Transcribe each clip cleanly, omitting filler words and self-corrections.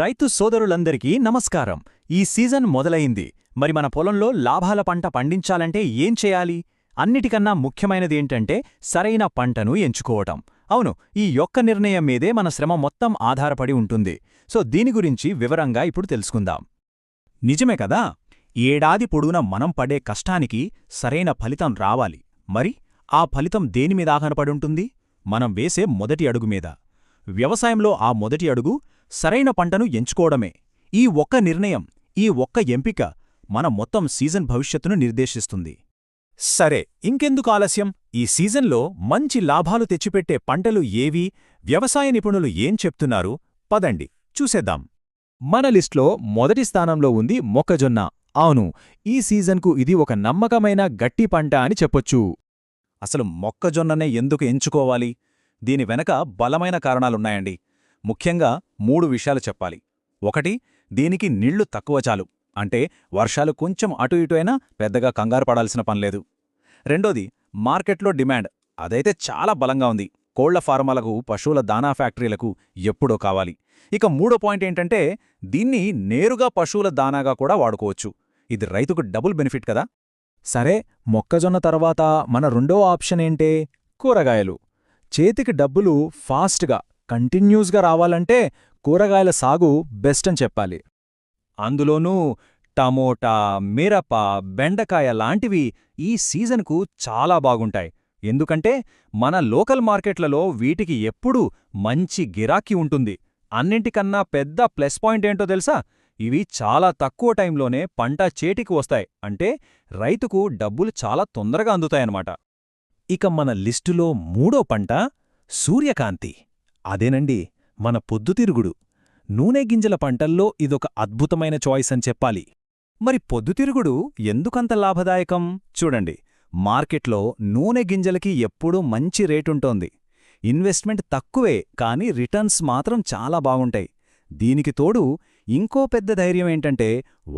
రైతు సోదరులందరికీ నమస్కారం. ఈ సీజన్ మొదలైంది. మరి మన పొలంలో లాభాల పంట పండించాలంటే ఏం చేయాలి? అన్నిటికన్నా ముఖ్యమైనదేంటంటే సరైన పంటను ఎంచుకోవటం. అవును, ఈ యొక్క నిర్ణయం మీదే మన శ్రమ మొత్తం ఆధారపడి ఉంటుంది. సో దీని గురించి వివరంగా ఇప్పుడు తెలుసుకుందాం. నిజమే కదా, ఏడాది పొడవునా మనం పడే కష్టానికి సరైన ఫలితం రావాలి. మరి ఆ ఫలితం దేనిమీద ఆధారపడుంటుంది? మనం వేసే మొదటి అడుగు మీద. వ్యవసాయంలో ఆ మొదటి అడుగు సరైన పంటను ఎంచుకోవడమే. ఈ ఒక్క నిర్ణయం, ఈ ఒక్క ఎంపిక మన మొత్తం సీజన్ భవిష్యత్తును నిర్దేశిస్తుంది. సరే, ఇంకెందుకు ఆలస్యం? ఈ సీజన్లో మంచి లాభాలు తెచ్చిపెట్టే పంటలు ఏవి? వ్యవసాయ నిపుణులు ఏం చెప్తున్నారు? పదండి చూసేద్దాం. మన లిస్ట్లో మొదటి స్థానంలో ఉంది మొక్కజొన్న. అవును, ఈ సీజన్కు ఇది ఒక నమ్మకమైన గట్టి పంట అని చెప్పొచ్చు. అసలు మొక్కజొన్ననే ఎందుకు ఎంచుకోవాలి? దీని వెనక బలమైన కారణాలున్నాయండి. ముఖ్యంగా 3 విషయాలు చెప్పాలి. 1, దీనికి నీళ్లు తక్కువ చాలు, అంటే వర్షాలు కొంచెం అటు ఇటు అయినా పెద్దగా కంగారు పడాల్సిన పనిలేదు. 2, మార్కెట్లో డిమాండ్ అదైతే చాలా బలంగా ఉంది. కోళ్ల ఫార్మాలకు, పశువుల దానా ఫ్యాక్టరీలకు ఎప్పుడో కావాలి. ఇక 3వ పాయింట్ ఏంటంటే, దీన్ని నేరుగా పశువుల దానాగా కూడా వాడుకోవచ్చు. ఇది రైతుకు డబుల్ బెనిఫిట్ కదా. సరే, మొక్కజొన్న తర్వాత మన రెండో ఆప్షన్ ఏంటే? కూరగాయలు. చేతికి డబ్బులు ఫాస్ట్గా, కంటిన్యూస్గా రావాలంటే కూరగాయల సాగు బెస్ట్ అని చెప్పాలి. అందులోనూ టమోటా, మిరప, బెండకాయ లాంటివి ఈ సీజన్కు చాలా బాగుంటాయి. ఎందుకంటే మన లోకల్ మార్కెట్లలో వీటికి ఎప్పుడూ మంచి గిరాకీ ఉంటుంది. అన్నింటికన్నా పెద్ద ప్లస్ పాయింట్ ఏంటో తెలుసా? ఇవి చాలా తక్కువ టైంలోనే పంట చేతికి వస్తాయి. అంటే రైతుకు డబ్బులు చాలా తొందరగా అందుతాయన్నమాట. ఇక మన లిస్టులో 3వ పంట సూర్యకాంతి. అదేనండి, మన పొద్దుతిరుగుడు. నూనె గింజల పంటల్లో ఇదొక అద్భుతమైన చాయిస్ అని చెప్పాలి. మరి పొద్దుతిరుగుడు ఎందుకంత లాభదాయకం? చూడండి, మార్కెట్లో నూనె గింజలకి ఎప్పుడూ మంచి రేటుంటోంది. ఇన్వెస్ట్మెంట్ తక్కువే, కానీ రిటర్న్స్ మాత్రం చాలా బాగుంటాయి. దీనికి తోడు ఇంకో పెద్ద ధైర్యం ఏంటంటే,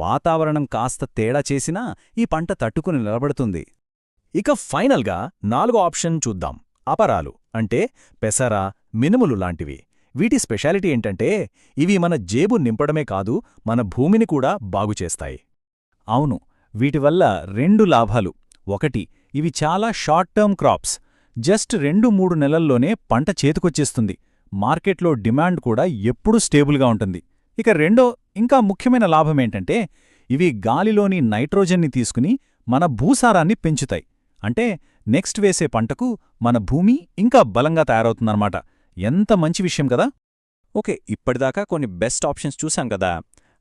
వాతావరణం కాస్త తేడా చేసినా ఈ పంట తట్టుకుని నిలబడుతుంది. ఇక ఫైనల్గా 4వ ఆప్షన్ చూద్దాం. అపరాలు, అంటే పెసర, మినుములు లాంటివి. వీటి స్పెషాలిటీ ఏంటంటే, ఇవి మన జేబు నింపడమే కాదు, మన భూమిని కూడా బాగుచేస్తాయి. అవును, వీటివల్ల 2 లాభాలు. 1, ఇవి చాలా షార్ట్ టర్మ్ క్రాప్స్. జస్ట్ 2-3 నెలల్లోనే పంట చేతికొచ్చేస్తుంది. మార్కెట్లో డిమాండ్ కూడా ఎప్పుడూ స్టేబుల్గా ఉంటుంది. ఇక రెండో, ఇంకా ముఖ్యమైన లాభమేంటంటే, ఇవి గాలిలోని నైట్రోజన్ని తీసుకుని మన భూసారాన్ని పెంచుతాయి. అంటే నెక్స్ట్ వేసే పంటకు మన భూమి ఇంకా బలంగా తయారవుతుందన్నమాట. ఎంత మంచి విషయం కదా. ఓకే, ఇప్పటిదాకా కొన్ని బెస్ట్ ఆప్షన్స్ చూశాం కదా.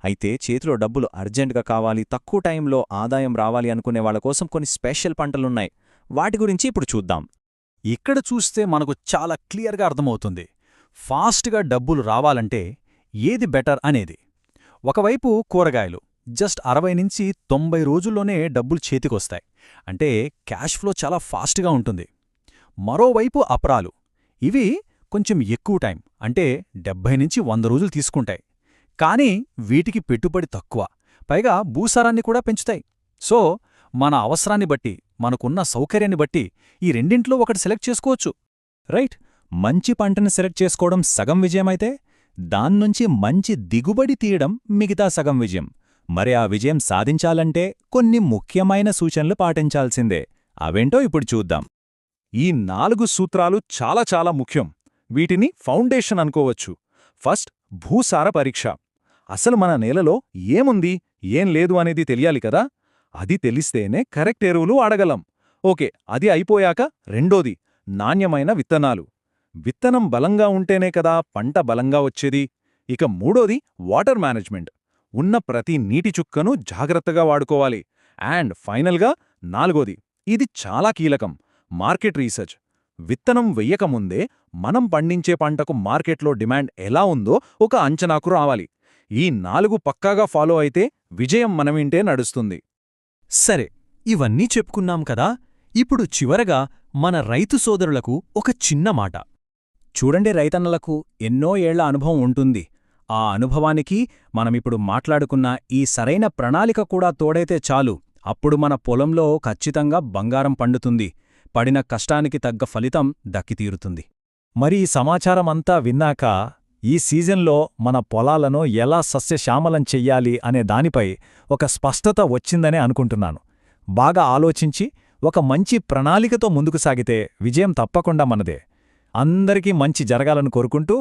అయితే చేతిలో డబ్బులు అర్జెంటుగా కావాలి, తక్కువ టైంలో ఆదాయం రావాలి అనుకునే వాళ్ళ కోసం కొన్ని స్పెషల్ పంటలున్నాయి. వాటి గురించి ఇప్పుడు చూద్దాం. ఇక్కడ చూస్తే మనకు చాలా క్లియర్గా అర్థమవుతుంది. ఫాస్ట్గా డబ్బులు రావాలంటే ఏది బెటర్ అనేది. ఒకవైపు కూరగాయలు, జస్ట్ 60-90 రోజుల్లోనే డబ్బులు చేతికొస్తాయి. అంటే క్యాష్ ఫ్లో చాలా ఫాస్ట్గా ఉంటుంది. మరోవైపు అపరాలు, ఇవి కొంచెం ఎక్కువ టైం, అంటే 70-100 రోజులు తీసుకుంటాయి. కానీ వీటికి పెట్టుబడి తక్కువ, పైగా భూసారాన్ని కూడా పెంచుతాయి. సో మన అవసరాన్ని బట్టి, మనకున్న సౌకర్యాన్ని బట్టి ఈ రెండింట్లో ఒకటి సెలెక్ట్ చేసుకోవచ్చు. రైట్, మంచి పంటని సెలెక్ట్ చేసుకోవడం సగం విజయమైతే, దాన్నుంచి మంచి దిగుబడి తీయడం మిగతా సగం విజయం. మరి ఆ విజయం సాధించాలంటే కొన్ని ముఖ్యమైన సూచనలు పాటించాల్సిందే. అవేంటో ఇప్పుడు చూద్దాం. ఈ 4 సూత్రాలు చాలా చాలా ముఖ్యం. వీటిని ఫౌండేషన్ అనుకోవచ్చు. ఫస్ట్, భూసార పరీక్ష. అసలు మన నేలలో ఏముంది, ఏం లేదు అనేది తెలియాలి కదా. అది తెలిస్తేనే కరెక్ట్ ఎరువులు వాడగలం. ఓకే, అది అయిపోయాక రెండోది, నాణ్యమైన విత్తనాలు. విత్తనం బలంగా ఉంటేనే కదా పంట బలంగా వచ్చేది. ఇక మూడోది, వాటర్ మేనేజ్మెంట్. ఉన్న ప్రతి నీటి చుక్కను జాగ్రత్తగా వాడుకోవాలి. అండ్ ఫైనల్గా 4వది, ఇది చాలా కీలకం, మార్కెట్ రీసెర్చ్. విత్తనం వెయ్యకముందే మనం పండించే పంటకు మార్కెట్లో డిమాండ్ ఎలా ఉందో ఒక అంచనాకు రావాలి. ఈ 4 పక్కాగా ఫాలో అయితే విజయం మనమింటే నడుస్తుంది. సరే, ఇవన్నీ చెప్పుకున్నాం కదా. ఇప్పుడు చివరగా మన రైతు సోదరులకు ఒక చిన్న మాట. చూడండి, రైతన్నలకు ఎన్నో ఏళ్ల అనుభవం ఉంటుంది. ఆ అనుభవానికి మనమిప్పుడు మాట్లాడుకున్న ఈ సరైన ప్రణాళిక కూడా తోడైతే చాలు. అప్పుడు మన పొలంలో ఖచ్చితంగా బంగారం పండుతుంది. పడిన కష్టానికి తగ్గ ఫలితం దక్కితీరుతుంది. మరి ఈ సమాచారమంతా విన్నాక ఈ సీజన్లో మన పొలాలను ఎలా సస్యశ్యామలం చెయ్యాలి అనే దానిపై ఒక స్పష్టత వచ్చిందనే అనుకుంటున్నాను. బాగా ఆలోచించి ఒక మంచి ప్రణాళికతో ముందుకు సాగితే విజయం తప్పకుండా మనదే. అందరికీ మంచి జరగాలని కోరుకుంటూ